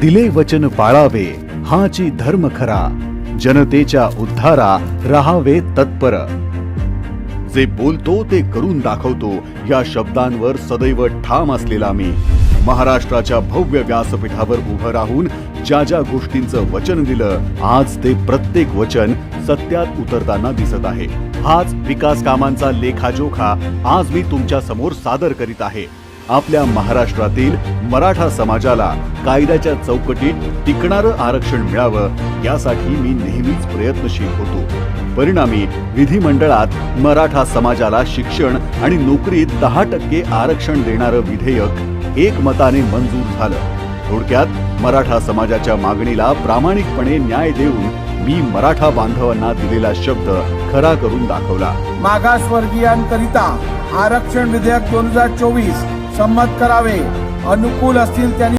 दिले वचन पाळावे हाची धर्म खरा, जनतेच्या उद्धारा राहावे तत्पर। जे बोलतो ते करून दाखवतो या शब्दांवर सदैव ठाम असलेला मी महाराष्ट्राच्या भव्य व्यासपीठावर उभं राहून ज्या ज्या गोष्टींचं वचन दिलं, आज ते प्रत्येक वचन सत्यात उतरताना दिसत आहे। हाच विकास कामांचा लेखाजोखा आज मी तुमच्या समोर सादर करीत आहे। आपल्या महाराष्ट्रातील मराठा समाजाला कायद्याच्या चौकटीत टिकणारं आरक्षण मिळावं यासाठी मी नेहमीच प्रयत्नशील होतो। परिणामी विधिमंडळात मराठा समाजाला शिक्षण आणि नोकरीत 10% आरक्षण देणारं विधेयक एकमताने मंजूर झालं। थोडक्यात मराठा समाजाच्या मागणीला प्रामाणिकपणे न्याय देऊन मी मराठा बांधवांना दिलेला शब्द खरा करून दाखवला। मागासवर्गीयांकरिता आरक्षण विधेयक 2024 संमत करावे, अनुकूल असतील त्यांनी